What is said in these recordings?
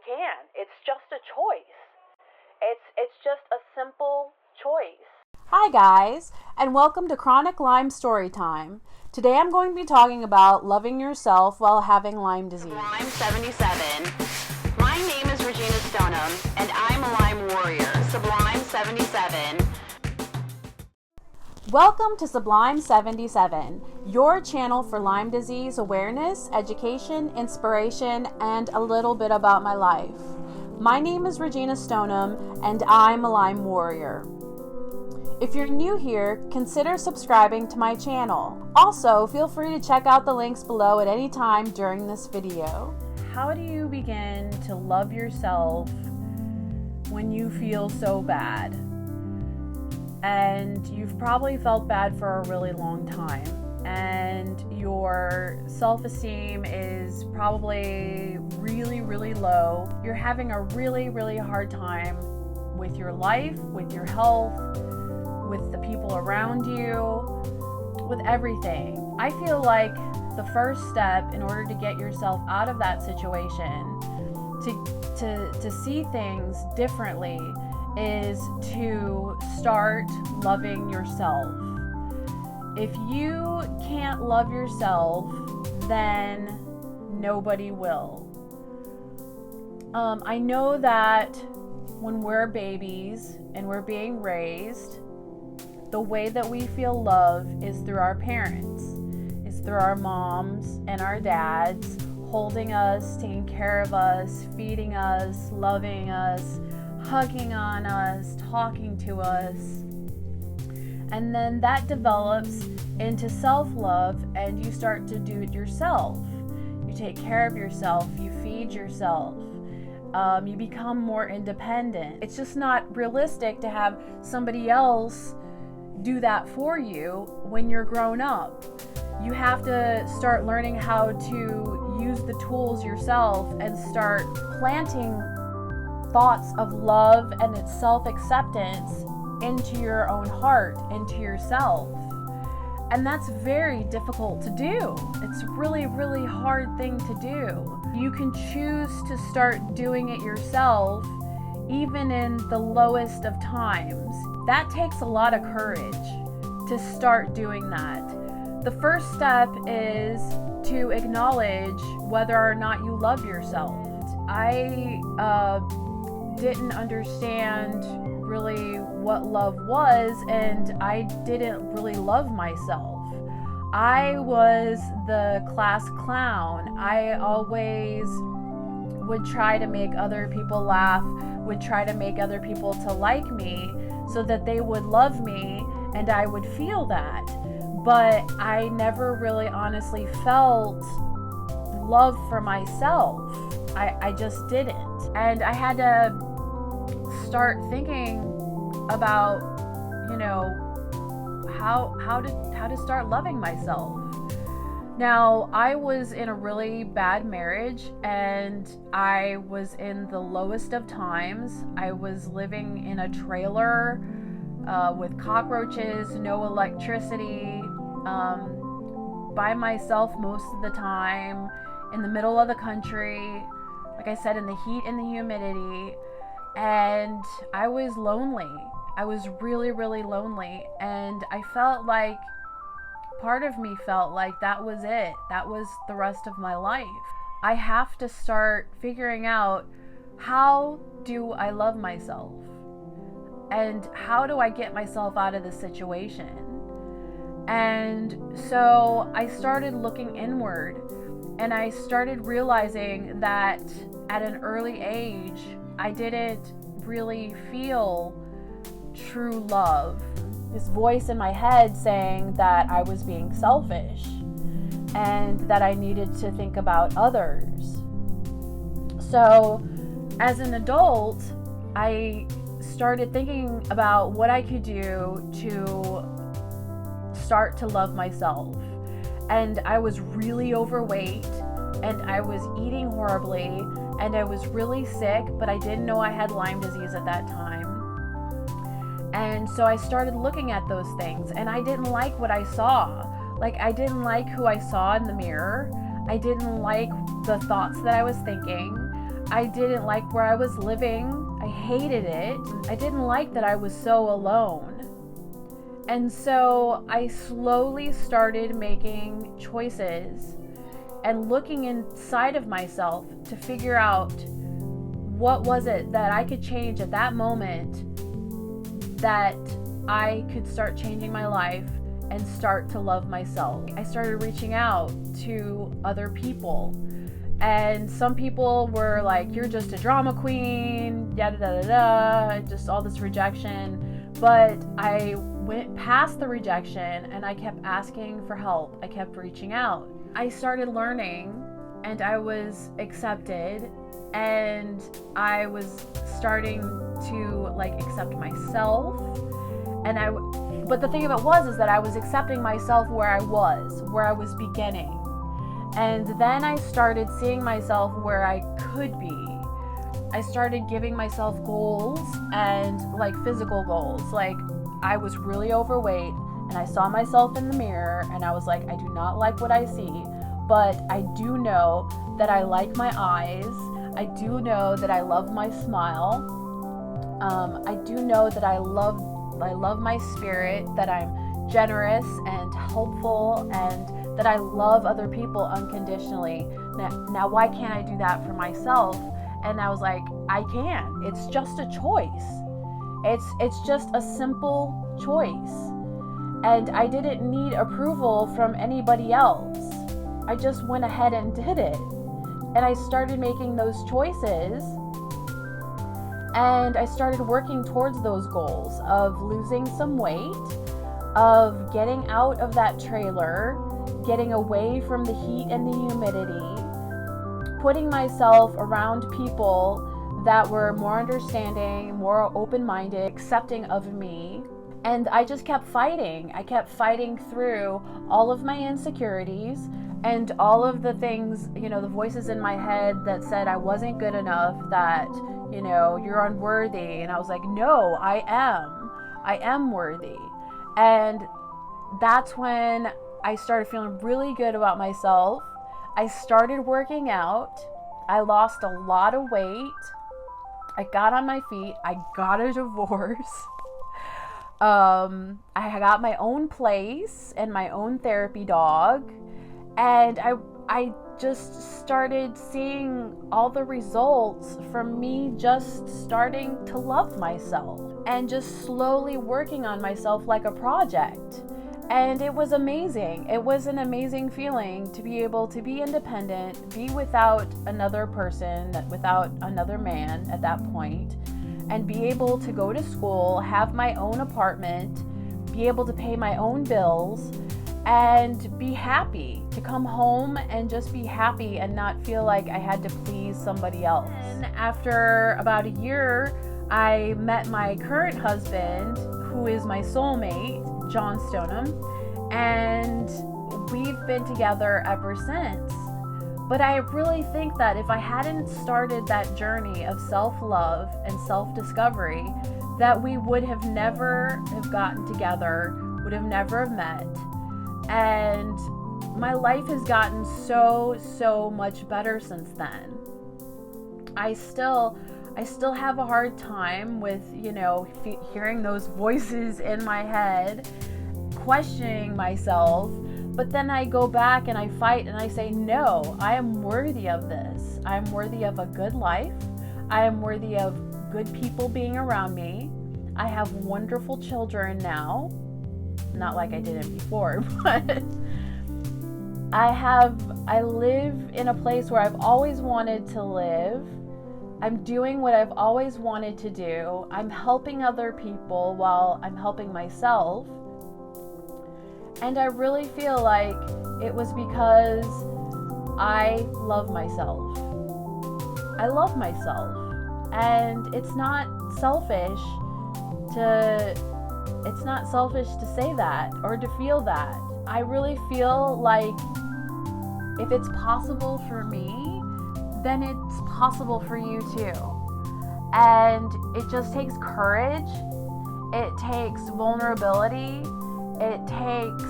can. It's just a choice. It's just a simple choice. Hi guys, and welcome to Chronic Lyme Storytime. Today I'm going to be talking about loving yourself while having Lyme disease. Lyme 77. My name is Regina Stoneham, and I'm a Lyme Warrior. Sublime 77. Welcome to Sublime 77, your channel for Lyme disease awareness, education, inspiration, and a little bit about my life. My name is Regina Stoneham, and I'm a Lyme Warrior. If you're new here, consider subscribing to my channel. Also, feel free to check out the links below at any time during this video. How do you begin to love yourself when you feel so bad? And you've probably felt bad for a really long time, and your self-esteem is probably really low. You're having a really hard time with your life, with your health, with the people around you, with everything. I feel like the first step in order to get yourself out of that situation, to see things differently, is to start loving yourself. If you can't love yourself, then nobody will. I know that when we're babies and we're being raised, the way that we feel love is through our parents. It's through our moms and our dads holding us, taking care of us, feeding us, loving us, hugging on us, talking to us. And then that develops into self-love, and you start to do it yourself. You take care of yourself, you feed yourself, you become more independent. It's just not realistic to have somebody else do that for you when you're grown up. You have to start learning how to use the tools yourself and start planting thoughts of love and its self-acceptance into your own heart, into yourself. And that's very difficult to do. It's a really hard thing to do. You can choose to start doing it yourself, even in the lowest of times. That takes a lot of courage to start doing that. The first step is to acknowledge whether or not you love yourself. I didn't understand really what love was, and I didn't really love myself. I was the class clown. I always would try to make other people laugh, would try to make other people to like me so that they would love me and I would feel that. But I never really honestly felt love for myself. I just didn't. And I had to start thinking about, how to start loving myself. Now, I was in a really bad marriage, and I was in the lowest of times. I was living in a trailer with cockroaches, no electricity, by myself most of the time, in the middle of the country, like I said, in the heat and the humidity. And I was lonely. I was really lonely, and I felt like, part of me felt like that was it. That was the rest of my life. I have to start figuring out, how do I love myself? And how do I get myself out of this situation? And so I started looking inward, and I started realizing that at an early age, I didn't really feel true love. This voice in my head saying that I was being selfish and that I needed to think about others. So as an adult, I started thinking about what I could do to start to love myself. And I was really overweight, and I was eating horribly, and I was really sick, but I didn't know I had Lyme disease at that time. And so I started looking at those things, and I didn't like what I saw. Like, I didn't like who I saw in the mirror. I didn't like the thoughts that I was thinking. I didn't like where I was living. I hated it. I didn't like that I was so alone. And so I slowly started making choices and looking inside of myself to figure out what was it that I could change at that moment that I could start changing my life and start to love myself. I started reaching out to other people, and some people were like, you're just a drama queen, yada da da da, just all this rejection. But I went past the rejection and I kept asking for help. I kept reaching out. I started learning and I was accepted, and I was starting to like accept myself. But the thing of it was that I was accepting myself where I was beginning. And then I started seeing myself where I could be. I started giving myself goals, and like physical goals. Like, I was really overweight and I saw myself in the mirror and I was like, I do not like what I see, but I do know that I like my eyes. I do know that I love my smile. I do know that I love my spirit, that I'm generous and helpful, and that I love other people unconditionally. Now why can't I do that for myself? And I was like, I can. It's just a choice. It's just a simple choice. And I didn't need approval from anybody else. I just went ahead and did it. And I started making those choices. And I started working towards those goals of losing some weight, of getting out of that trailer, getting away from the heat and the humidity, putting myself around people that were more understanding, more open-minded, accepting of me. And I just kept fighting. I kept fighting through all of my insecurities and all of the things, the voices in my head that said I wasn't good enough, that, you're unworthy. And I was like, no, I am worthy. And that's when I started feeling really good about myself. I started working out. I lost a lot of weight. I got on my feet. I got a divorce. I got my own place and my own therapy dog. And I just started seeing all the results from me just starting to love myself and just slowly working on myself like a project. And it was amazing. It was an amazing feeling to be able to be independent, be without another person, without another man at that point, and be able to go to school, have my own apartment, be able to pay my own bills, and be happy, to come home and just be happy and not feel like I had to please somebody else. And after about a year, I met my current husband, who is my soulmate, John Stoneham, and we've been together ever since. But I really think that if I hadn't started that journey of self-love and self-discovery, that we would have never have gotten together, would have never have met. And my life has gotten so much better since then. I still have a hard time with, hearing those voices in my head, questioning myself. But then I go back and I fight and I say, no, I am worthy of this. I am worthy of a good life. I am worthy of good people being around me. I have wonderful children now. Not like I didn't before, but I live in a place where I've always wanted to live. I'm doing what I've always wanted to do. I'm helping other people while I'm helping myself. And I really feel like it was because I love myself. I love myself. And it's not selfish to say that or to feel that. I really feel like if it's possible for me, then it's possible for you too. And it just takes courage. It takes vulnerability. It takes,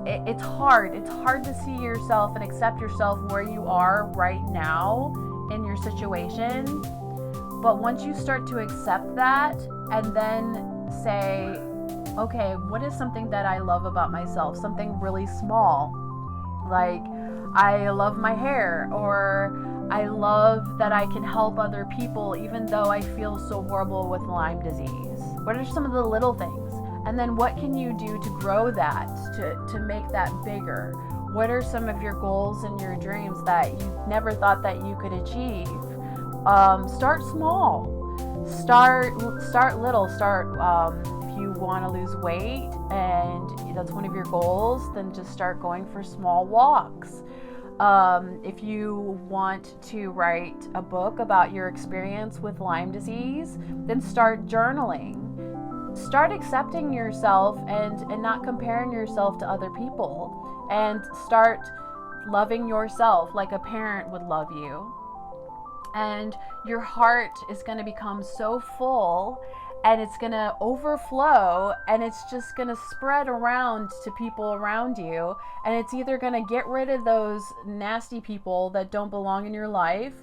it's hard. It's hard to see yourself and accept yourself where you are right now in your situation. But once you start to accept that and then say, okay, what is something that I love about myself? Something really small. Like, I love my hair, or I love that I can help other people even though I feel so horrible with Lyme disease. What are some of the little things? And then what can you do to grow that, to make that bigger? What are some of your goals and your dreams that you never thought that you could achieve? Start small. Start little. If you want to lose weight and that's one of your goals, then just start going for small walks. If you want to write a book about your experience with Lyme disease, then start journaling. Start accepting yourself and not comparing yourself to other people, and start loving yourself like a parent would love you. And your heart is going to become so full, and it's going to overflow, and it's just going to spread around to people around you. And it's either going to get rid of those nasty people that don't belong in your life,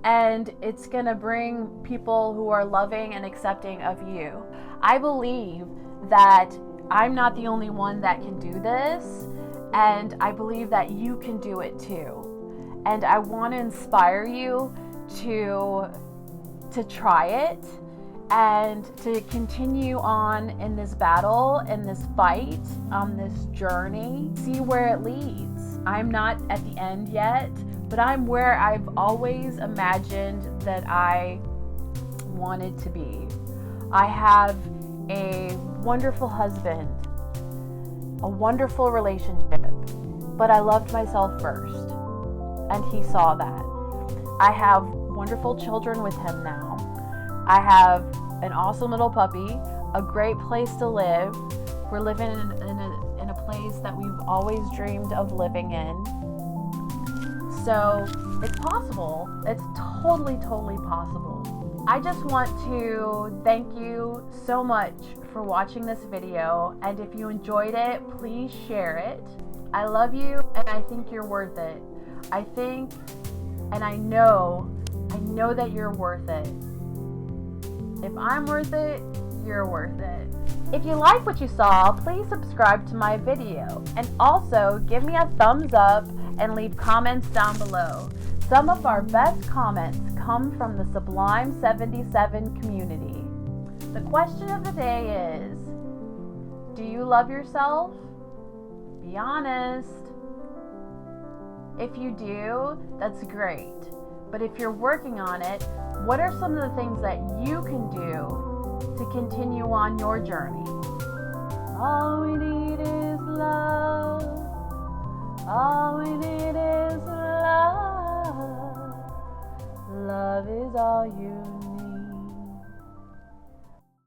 and it's going to bring people who are loving and accepting of you. I believe that I'm not the only one that can do this, and I believe that you can do it too. And I want to inspire you to try it and to continue on in this battle, in this fight, on this journey. See where it leads. I'm not at the end yet, but I'm where I've always imagined that I wanted to be. I have a wonderful husband, a wonderful relationship, but I loved myself first, and he saw that. I have wonderful children with him now. I have an awesome little puppy, a great place to live. We're living in a place that we've always dreamed of living in. So it's possible. It's totally possible. I just want to thank you so much for watching this video, and if you enjoyed it, please share it. I love you, and I think you're worth it. I think, and I know that you're worth it. If I'm worth it, you're worth it. If you like what you saw, please subscribe to my video, and also give me a thumbs up and leave comments down below. Some of our best comments come from the Sublime 77 community. The question of the day is, do you love yourself? Be honest. If you do, that's great. But if you're working on it, what are some of the things that you can do to continue on your journey? All we need is love. All we need is love. Love is all you need.